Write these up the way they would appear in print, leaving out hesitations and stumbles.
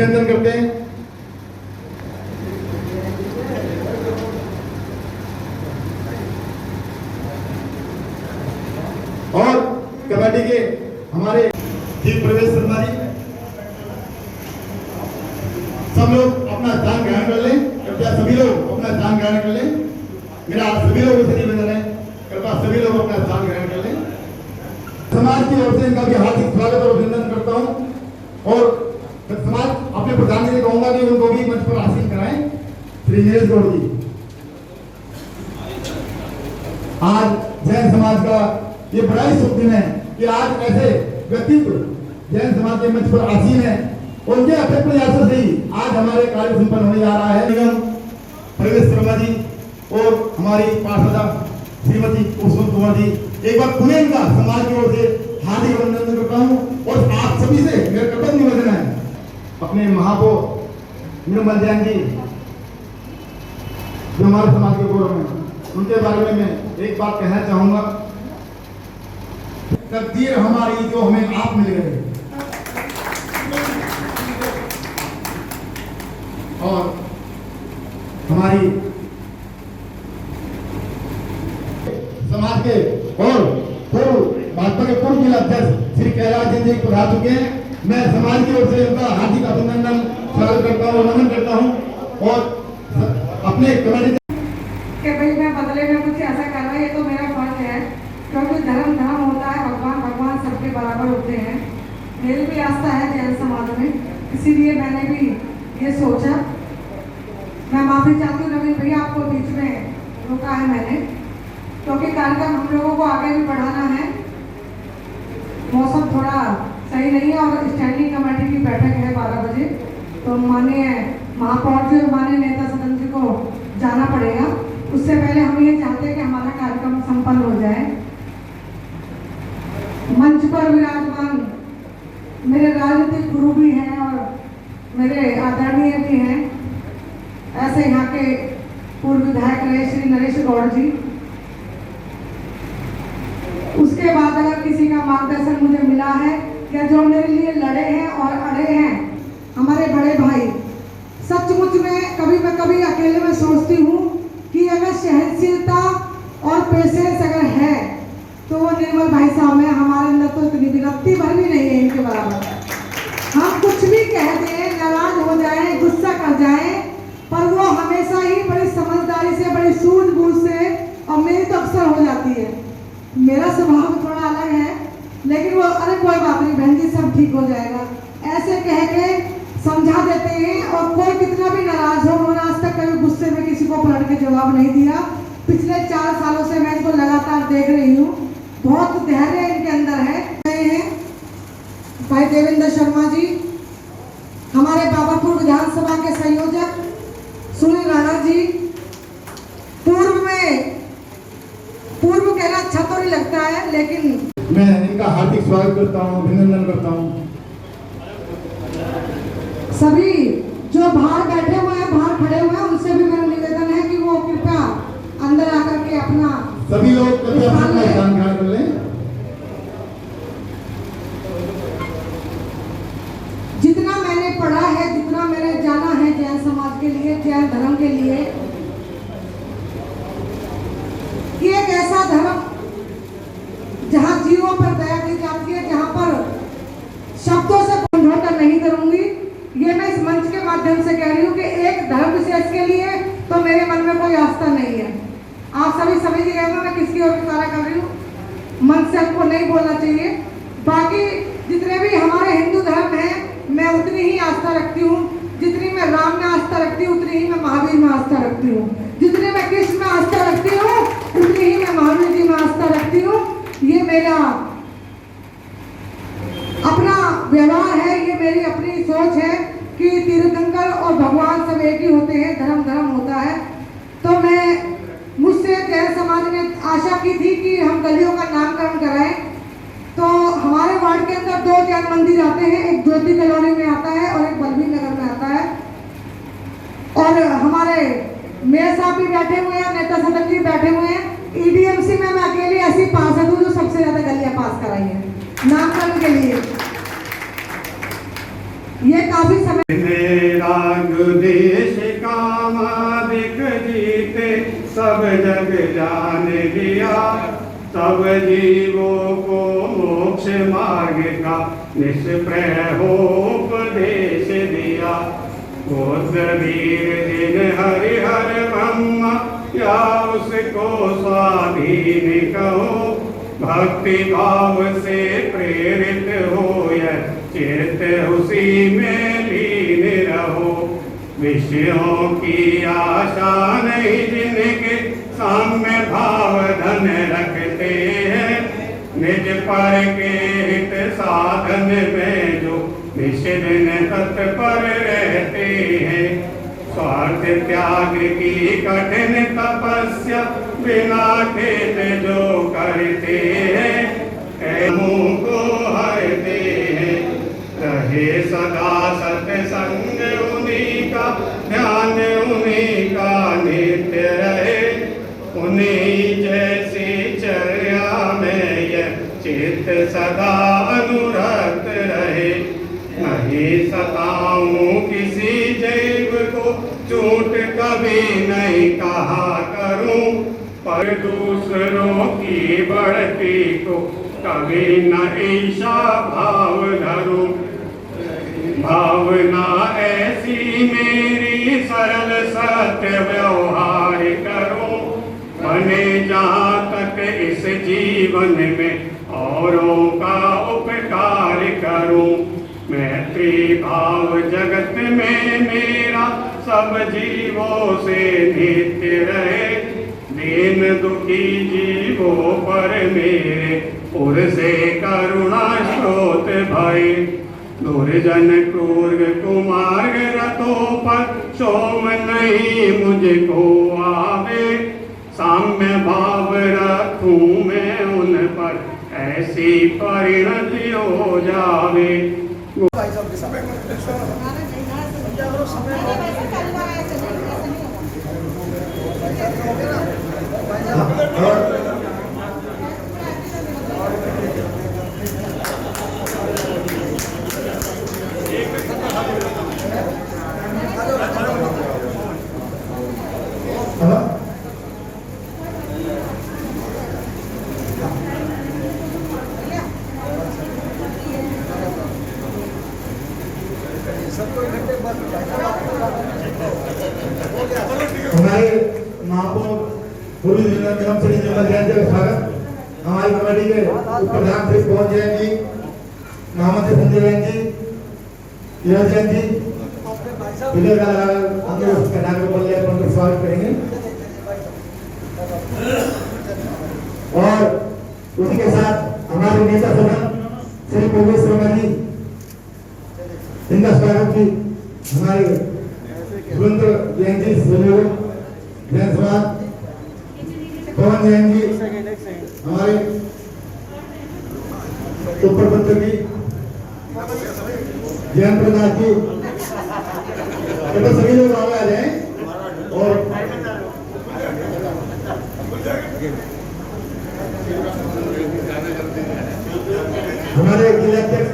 अभिनंदन करते हैं। और कमेटी के हमारे दीप प्रवेश शर्मा जी, सब लोग अपना स्थान ग्रहण कर लें। कृपया सभी लोग अपना स्थान ग्रहण कर लें। मेरा आप सभी लोगों से निवेदन है, कृपया सभी लोग अपना स्थान ग्रहण कर लें। समाज की ओर से इनका भी हार्दिक स्वागत और अभिनंदन करता हूं। और समाज अपने प्रधान जी से कहूंगा कि उनको भी मंच पर आसीन कराएं। श्री नीरज गौड़ जी, आज जैन समाज का ये बड़ा ही शुभ दिन है कि आज ऐसे व्यक्तित्व जैन समाज के मंच पर आसीन है। उनके अथक प्रयासों से ही आज हमारे कार्य संपन्न होने जा रहा है। निगम प्रवेश शर्मा जी और हमारी पार्षदा श्रीमती कुसुम कुमार जी, एक बार पुनः इनका समाज की ओर से हार्दिक अभिनंदन करता हूँ। और आप सभी से मेरा कृतज्ञ निवेदन है, अपने महापौर निर्मल जैन जी जो हमारे समाज के गौरव हैं, उनके बारे में मैं एक बात कहना चाहूंगा। तकदीर हमारी जो हमें आप मिल गए, और हमारी समाज के और पूर्व भाजपा के पूर्व जिला अध्यक्ष श्री कैलाश जी पधार चुके हैं। मैं समाज की ओर से उनका हार्दिक अभिनंदन स्वागत करता हूँ, नमन करता हूँ। और अपने कमेटी कि भाई मैं बदले में कुछ ऐसा कर रहा है, ये तो मेरा फर्ज है, क्योंकि धर्म धर्म होता है, भगवान भगवान सबके बराबर होते हैं। मेरी भी आस्था है जैन समाज में, इसीलिए मैंने भी ये सोचा। मैं माफी चाहती हूँ नवीन भैया, आपको बीच में रोका है मैंने, क्योंकि कार्यक्रम हम लोगों को आगे भी बढ़ाना है। मौसम थोड़ा सही नहीं है और स्टैंडिंग कमेटी की बैठक है 12 बजे, तो माननीय महापौर जी और माननीय नेता सदन जी को जाना पड़ेगा। उससे पहले हम ये चाहते हैं कि हमारा कार्यक्रम संपन्न हो जाए। मंच पर विराजमान मेरे राजनीतिक गुरु भी हैं और मेरे आदरणीय भी हैं, ऐसे यहाँ के पूर्व विधायक रहे श्री नरेश गौड़ जी। उसके बाद अगर किसी का मार्गदर्शन मुझे मिला है या जो मेरे लिए लड़े हैं और अड़े हैं हमारे बड़े भाई, सचमुच में कभी अकेले में सोचती हूँ कि अगर सहनशीलता और पेशेंस अगर है तो वो निर्मल भाई साहब में हमारे अंदर तो इतनी विरक्ति भर भी नहीं है इनके बराबर। हम कुछ भी कह दें, नाराज हो जाएं, गुस्सा कर जाएं, पर वो हमेशा ही बड़ी समझदारी से, बड़ी सूझबूझ से, और मेरी तो अक्सर हो जाती है, मेरा स्वभाव थोड़ा अलग है, लेकिन वो अरे कोई बात नहीं बहन जी सब ठीक हो जाएगा ऐसे कह के समझा देते हैं। और कोई कितना भी नाराज हो, उन्होंने आज तक कभी गुस्से में किसी को पलट के जवाब नहीं दिया। पिछले 4 सालों से मैं इसको लगातार देख रही हूँ, बहुत धैर्य इनके अंदर है। भाई देवेंद्र शर्मा जी, हमारे बाबरपुर विधानसभा के संयोजक सुनील राणा जी, पूर्व कहना अच्छा तो नहीं लगता है, लेकिन मैं इनका हार्दिक स्वागत करता हूँ, अभिनंदन करता हूँ। सभी जो बाहर बैठे हुए हैं, बाहर खड़े हुए हैं, उनसे भी मेरा निवेदन है कि वो कृपया अंदर आकर के अपना सभी लोग स्थान ग्रहण कर लें। जितना मैंने पढ़ा है, जितना मैंने जाना है जैन समाज के लिए, जैन धर्म के लिए, कि एक ऐसा धर्म जहां जीवों पर दया की जाती है, जहां पर शब्दों से समझौता नहीं करूंगी। ये मैं इस मंच के माध्यम से कह रही हूँ कि एक धर्म विशेष के लिए तो मेरे मन में कोई आस्था नहीं है। आप सभी समझिएगा मैं किसकी ओर इशारा कर रही हूँ, मन से हमको नहीं बोलना चाहिए। बाकी जितने भी हमारे हिंदू धर्म हैं, मैं उतनी ही आस्था रखती हूँ, जितनी मैं राम में आस्था रखती हूँ उतनी ही मैं महावीर में आस्था रखती हूँ, जितनी मैं कृष्ण में आस्था रखती हूँ उतनी ही मैं महावीर जी में आस्था रखती हूँ। ये मेरा अपना व्यवहार है, ये मेरी अपनी सोच है कि तीर्थंकर और भगवान सब एक ही होते हैं, धर्म धर्म होता है। तो मैं मुझसे जैन समाज ने आशा की थी कि हम गलियों का नामकरण कराएं, तो हमारे वार्ड के अंदर 2 जैन मंदिर आते हैं, एक ज्योति कॉलोनी में आता है और एक बलबीर नगर में आता है। और हमारे मेयर साहब भी बैठे हुए हैं, नेता सदन जी बैठे हुए हैं। ईडीएमसी में मैं अकेली ऐसी पार्षद हूँ जो सबसे ज्यादा गलियां पास कराई है नामकरण के लिए। ये काफी समय जग जान लिया, तब जीवों को मोक्ष मार्ग का निष्प्रय हो उपदेश दिया। गोत्रवीर जिन हरिहर ब्रह्म या उसको स्वाधीन कहो, भक्ति भाव से प्रेरित हो यह चित्त उसी में लीन रहो। विषयों की आशा नहीं जिनके साम्य भाव धन रखते हैं, निज पर के हित साधन में जो निष्दिन तत्पर रहते हैं। स्वार्थ त्याग की कठिन तपस्या बिना खेत जो करते हैं, मुँह को हरते हैं। रहे सदा सत्संग उन्हीं का, ध्यान उन्हीं का नित्य रहे। उन्हीं जैसी चर्या में यह चित्त सदा अनुरक्त रहे। नहीं सताऊं किसी जीव को, झूठ कभी नहीं कहा करूं, पर दूसरों की बढ़ती को कभी न ईर्षा भाव धरूं। भावना ऐसी मेरी सरल सत्य व्यवहार करूं, बने जहाँ तक इस जीवन में औरों का उपकार करूं। मैत्री भाव जगत में मेरा सब जीवों से नित्य रहे। दीन दुखी जीवों पर मेरे उर से करुणा स्रोत भय। दुर्जन क्रूर कुमार्ग रतों पर शोम नहीं मुझको आवे। साम्य भाव रखूं मैं उन पर, ऐसी परिणति हो जावे। हमारे महापौर पूर्वी जिला निगम से निर्मल जैन जी का स्वागत। हमारी कमेटी के प्रधान श्री पवन जैन जी, मोहम्मद संजय जैन जी, नीरज जैन जी, विजय का स्वागत करेंगे। और उसी के साथ हमारे नेता सदन श्री पूर्वेश शर्मा जी, इनका स्वागत भी हमारे सुरेंद्र जैन जी, जैन समाज, पवन जैन जी, हमारे उपप्रबंधक जी, जैन प्रसाद जी, तो सभी लोग आगे आ जाएं। और हमारे जिला अध्यक्ष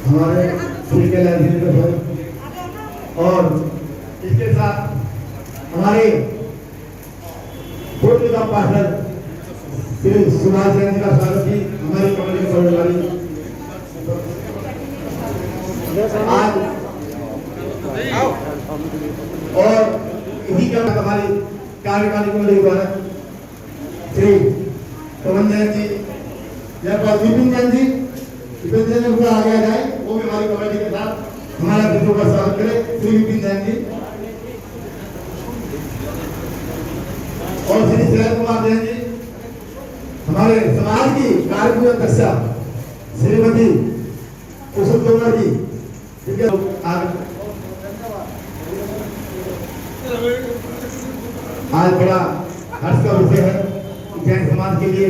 हमारे श्री के लाइब्रेरी, और इसके साथ हमारे पूर्व निगम पार्षद श्री सुभाष जैन जी का स्वागत जी, हमारी कमेटी की पदाधिकारी। आज और इसी के हमारी कार्यकारी कमेटी द्वारा श्री पवन जैन जी या विपिन जैन जी, विपिन जैन जी आगे आ जाए, वो भी हमारी कमेटी के साथ हमारा विष्णु का स्वागत करें। श्री विपिन जैन जी और श्री शरद कुमार जैन जी, हमारे समाज की कार्यकारी अध्यक्षा श्रीमती कुसुम तोमर जी, आज बड़ा हर्ष का विषय है जैन समाज के लिए।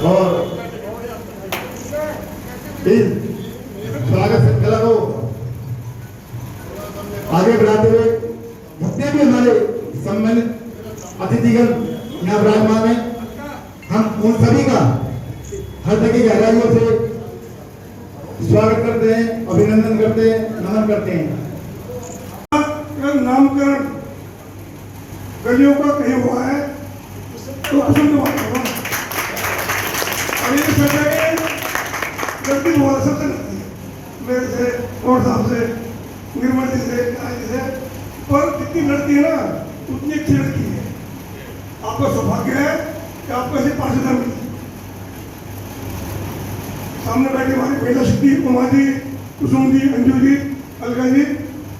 और इस स्वागत श्रृंखला को आगे बढ़ाते हुए सभा में हम उन सभी का हृदय की गहराइयों से स्वागत करते हैं, अभिनंदन करते हैं, नमन करते हैं। नामकरण गलियों का कहीं हुआ है तो कुसुम ने बात होगा और ये सच्चाई गलती हुआ सबसे लगती है मेरे से और साहब से निर्मल जी से राज से, पर जितनी लड़की है ना उतनी अच्छी लड़की है। आपका सौभाग्य है कि आपको ऐसी पार्षद मिली। सामने बैठी हमारी महिला शक्ति उमा जी, कुसुम जी, अंजू जी, अलका जी,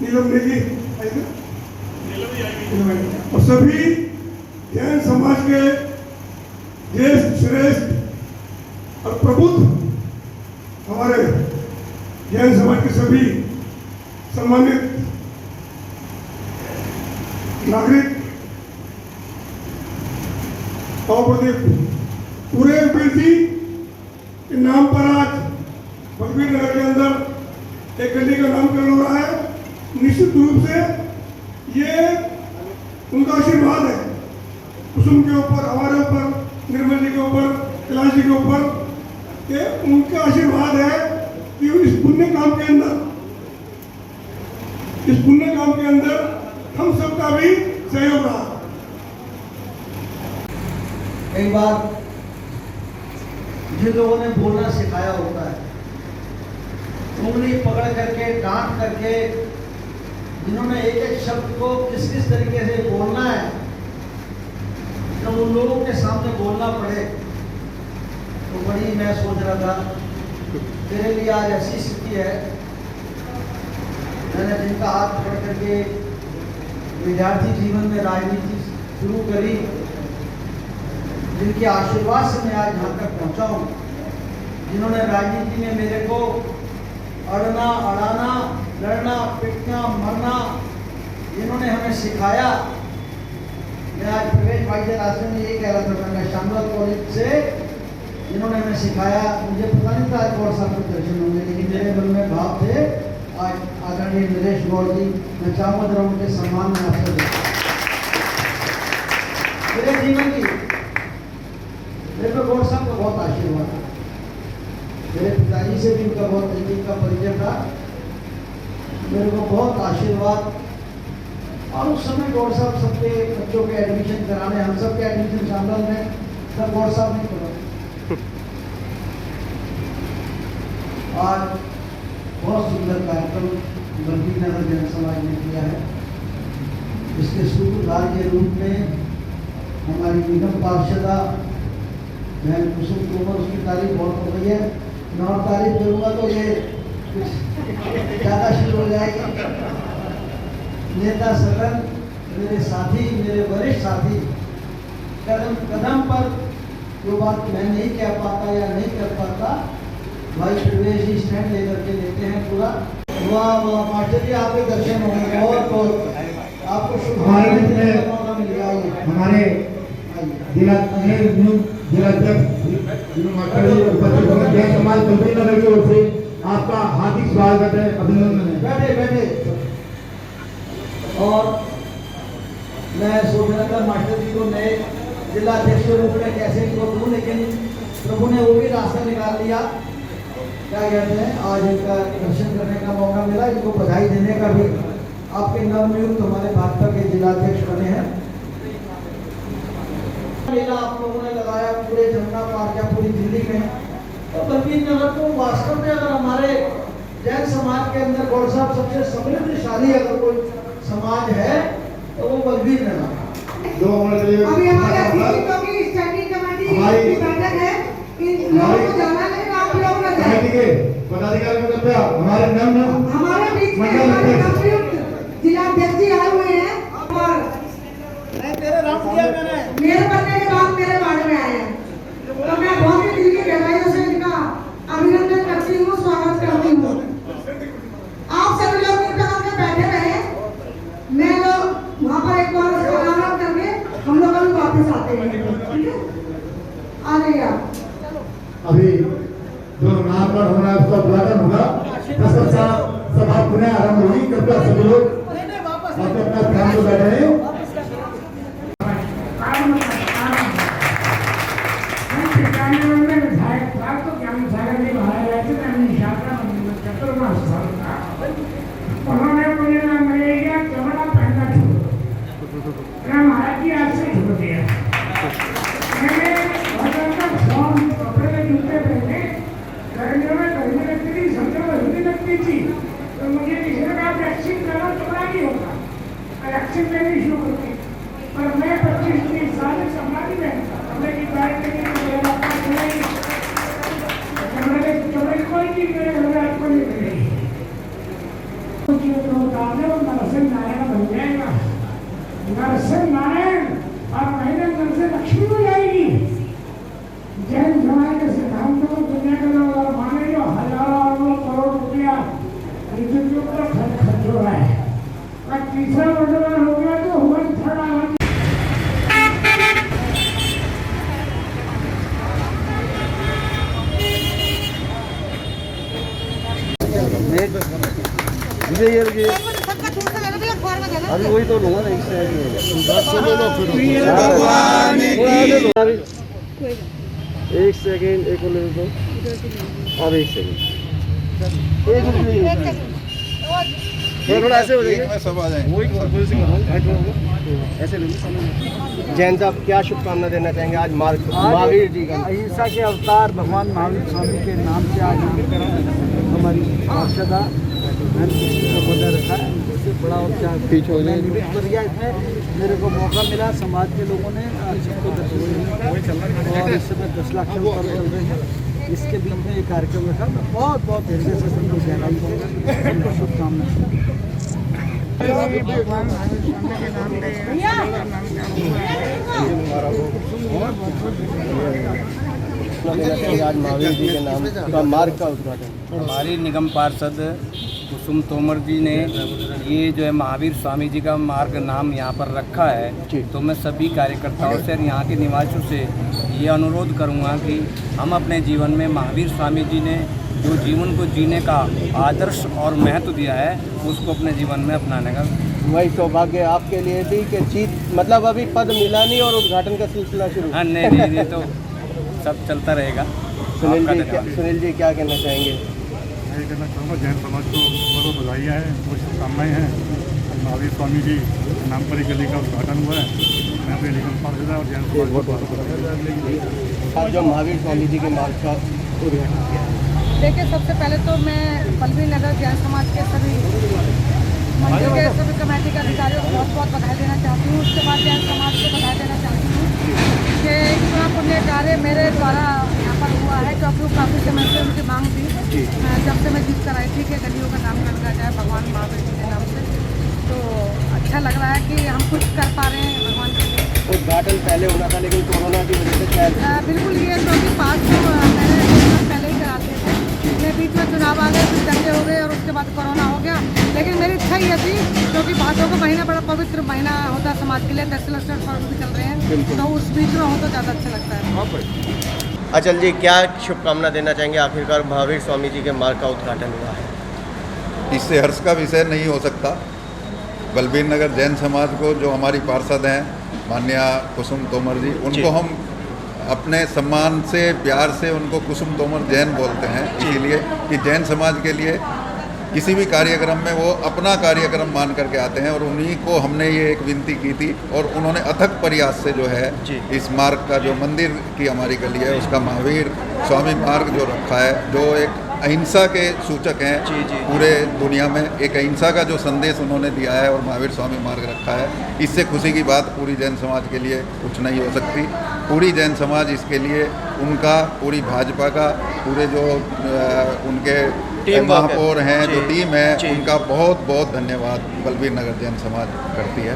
नीलम जी और सभी जैन समाज के ज्येष्ठ श्रेष्ठ और प्रबुद्ध हमारे जैन समाज के सभी सम्मानित नागरिक और पूरे एमपीसी के नाम पर आज बलबीर नगर के अंदर एक गली का नामकरण हो रहा है। निश्चित रूप से ये उनका आशीर्वाद है कुसुम के ऊपर, हमारे ऊपर, निर्मल जी के ऊपर, कैलाश जी के ऊपर, कि उनका आशीर्वाद है कि इस पुण्य काम के अंदर हम सबका भी सहयोग रहा। कई बार जिन लोगों ने बोलना सिखाया होता है, उंगली पकड़ करके, डांट करके, जिन्होंने एक एक शब्द को किस किस तरीके से बोलना है, जब उन लोगों के सामने बोलना पड़े तो बड़ी मैं सोच रहा था मेरे लिए आज ऐसी स्थिति है। मैंने जिनका हाथ पकड़ करके विद्यार्थी जीवन में राजनीति शुरू करी, जिनके आशीर्वाद से मैं आज यहाँ तक पहुँचा हूँ, जिन्होंने राजनीति में मेरे को अड़ना, अड़ाना, लड़ना, पिटना, मरना, जिन्होंने हमें सिखाया। मैं आज प्रवेश भाई के रास्ते में यही कह रहा था, मैं शामलाल कॉलेज से, जिन्होंने हमें सिखाया, मुझे पता नहीं था आज गौर साहब के दर्शन होंगे, लेकिन मेरे मन में भाव थे। आज आदरणीय नरेश गौर जी, मैं चाहूँगा जरा उनके सम्मान में आपसे मेरे जीवन की मेरे को गौर साहब का बहुत आशीर्वाद है। मेरे पिताजी से भी उनका बहुत नजदीक का परिचय था, मेरे को बहुत आशीर्वाद। और उस समय गौर साहब सबके बच्चों के एडमिशन कराने, हम सब के एडमिशन शामिल में सब गौर साहब नहीं करा। आज बहुत सुंदर कार्यक्रम बलबीर नगर जन समाज ने किया है। इसके सूत्रधार के रूप में हमारी निगम पार्षदा बहन कुसुम तोमर, उसकी तारीफ बहुत हो गई है। मैं और तारीफ करूँगा तो ये ज़्यादा शुरू हो जाएगी। नेता सदन, मेरे साथी, मेरे वरिष्ठ साथी, कदम कदम पर जो बात मैं नहीं कह पाता या नहीं कर पाता, भाई प्रवेश जी स्टैंड लेकर के लेते हैं पूरा। वाह वाह मास्टर जी, आपके दर्शन होंगे, बहुत बहुत आपको शुभकामनाएं मिलेगा। हमारे जैन समाज बलबीर नगर की ओर से आपका हार्दिक स्वागत है, अभिनंदन है। बैठे बैठे। और मैं सोच रहा था मास्टर जी को नए जिला अध्यक्ष के रूप में कैसे इनको दूं, लेकिन प्रभु ने वो भी रास्ता निकाल लिया। क्या कहते हैं, आज इनका दर्शन करने का मौका मिला, इनको बधाई देने का भी। आपके नवनियुक्त हमारे भाजपा के जिला अध्यक्ष बने हैं। मेला आप लोगों ने लगाया पूरे जमुना पार या पूरी दिल्ली में, तो बलबीर नगर को वास्तव में अगर हमारे जैन समाज के अंदर गौर साहब सबसे समृद्धशाली अगर कोई समाज है तो वो बलबीर नगर। अभी हमारे अतिथियों की स्टैंडिंग कमेटी की बैठक है, इन लोगों को जाना है, आप लोग ना जाए। पदाधिकारी को कृपया हमारे हमारे बीच में हमारे नवनियुक्त जिला अध्यक्ष जी आए हुए हैं और तेरे राम दिया मैंने मेरे बनने के बाद मेरे बारे में आए हैं, तो मैं बहुत ही दिल की गहराइयों से इनका अभिनंदन करती हूँ, स्वागत करती हूँ। आप सभी लोग कृपया करके बैठे रहे, मैं लोग वहाँ पर एक बार सलाम करके हम लोग अभी वापस आते हैं, ठीक है? आ जाइए आप। अभी जो नामकरण होना है उसका उद्घाटन होगा, सभा पुनः आरंभ हुई। कृपया सभी लोग अपने अपना ध्यान से बैठे हैं। महाराज तो ज्ञान सागर जी महाराज आए थे, मैं निशात्रा चतुर्मास साल था। उन्होंने मुझे मलेरिया कपड़ा पहनना छोड़ दिया, महाराज जी आज से छोड़ दिया। मैंने फॉर्म कपड़े के जूते पहने, गर्मियों में गर्मी लगती थी, सर्दियों में सर्दी लगती थी, तो मुझे किसी ने कहा वैक्सीन लेना कपड़ा नहीं होता, वैक्सीन लेनी शुरू करती। पर मैं 25-30 साल से कपड़ा नहीं पहनता, कपड़े की पैंट कपड़े कोई चीज मेरे घर में आपको नहीं मिलेगी। नरसिंह नारायण बन जाएगा, नरसिंह नारायण, और महीने नरसिंह लक्ष्मी हो जाएगी। जैन समाज के सिद्धांतों को दुनिया के लोग और माने जो हजारों करोड़ रुपया ऋतु के ऊपर खर्च हो रहा है, और तीसरा वर्तमान हो गया तो हुआ थर्ड आवर। अभी वही तो लूंगा ना इससे एक सेकेंड, एक मिनट दो, अब एक सेकेंड, थोड़ा ऐसे हो जाएगा, सब आ जाएंगे। ऐसे जैन साहब क्या शुभकामना देना चाहेंगे आज महावीर जी का? अहिंसा के अवतार भगवान महावीर स्वामी के नाम से आज हमारी औषधा बना रखा है। उससे बड़ा उपचार बढ़िया, इसमें मेरे को मौका मिला, समाज के लोगों ने सबको दर्शन और इस समय 10 लाख के ऊपर चल रहे हैं। इसके बीच में ये कार्यक्रम रखा, मैं बहुत बहुत हृदय से सबको गहराई से शुभकामनाएं। भगवान महावीर स्वामी के नाम पे आज महावीर जी के नाम का मार्ग का उद्घाटन हमारी निगम पार्षद कुसुम तोमर जी ने ये जो है महावीर स्वामी जी का मार्ग नाम यहाँ पर रखा है। तो मैं सभी कार्यकर्ताओं से और यहाँ के निवासियों से ये अनुरोध करूँगा कि हम अपने जीवन में महावीर स्वामी जी ने जो जीवन को जीने का आदर्श और महत्व दिया है उसको अपने जीवन में अपनाने का। वही सौभाग्य आपके लिए थी कि जीत, मतलब अभी पद मिला नहीं और उद्घाटन का सिलसिला शुरू। हाँ नहीं, ये तो सब चलता रहेगा। सुनील जी क्या कहना चाहेंगे? मैं कहना चाहूँगा जैन समाज को बहुत बधाइयाँ हैं, बहुत शुभकामनाएँ हैं। महावीर स्वामी जी के नाम पर ही गली का उद्घाटन हुआ है। मैं अपने निगम पार्षद और जैन समाज को बहुत आज जो महावीर स्वामी जी के मार्ग का उद्घाटन किया है, देखिए सबसे पहले तो मैं बलबीर नगर जैन समाज के सभी मंदिर के सभी कमेटी के अधिकारियों को बहुत बहुत बधाई देना चाहती हूँ। उसके बाद जैन समाज को बधाई देना चाहती हूँ कि इतना पुण्य कार्य मेरे द्वारा यहाँ पर हुआ है, क्योंकि काफ़ी समय से उनकी मांग थी। जब से मैं जीत कर आई थी कि गलियों का नामकरण किया जाए भगवान महावीर जी के नाम से, तो अच्छा लग रहा है कि हम कुछ कर पा रहे हैं भगवान के लिए। उद्घाटन पहले होना था लेकिन कोरोना की वजह से शायद बिल्कुल ये क्योंकि 5 महीने पहले ही कराते थे, बीच में चुनाव आ गए, फिर दंगे हो गए और उसके बाद कोरोना हो गया। लेकिन मेरी इच्छा ये थी क्योंकि भादों का महीना बड़ा पवित्र महीना होता है समाज के लिए, 10 पर्व भी चल रहे हैं, तो उस बीच में हो तो ज़्यादा अच्छा लगता है। अचल जी क्या शुभकामना देना चाहेंगे? आखिरकार महावीर स्वामी जी के मार्ग का उद्घाटन हुआ है, इससे हर्ष का विषय नहीं हो सकता। बलबीर नगर जैन समाज को जो हमारी पार्षद हैं माननीय कुसुम तोमर जी, उनको हम अपने सम्मान से प्यार से उनको कुसुम तोमर जैन बोलते हैं, इसीलिए कि जैन समाज के लिए किसी भी कार्यक्रम में वो अपना कार्यक्रम मान करके आते हैं। और उन्हीं को हमने ये एक विनती की थी और उन्होंने अथक प्रयास से जो है इस मार्ग का, जो मंदिर की हमारी गली है उसका महावीर स्वामी मार्ग जो रखा है, जो एक अहिंसा के सूचक हैं पूरे दुनिया में, एक अहिंसा का जो संदेश उन्होंने दिया है और महावीर स्वामी मार्ग रखा है, इससे खुशी की बात पूरी जैन समाज के लिए कुछ नहीं हो सकती। पूरी जैन समाज इसके लिए उनका, पूरी भाजपा का, पूरे जो उनके महापौर हैं, जो टीम है, उनका बहुत बहुत धन्यवाद बलबीर नगर जैन समाज करती है।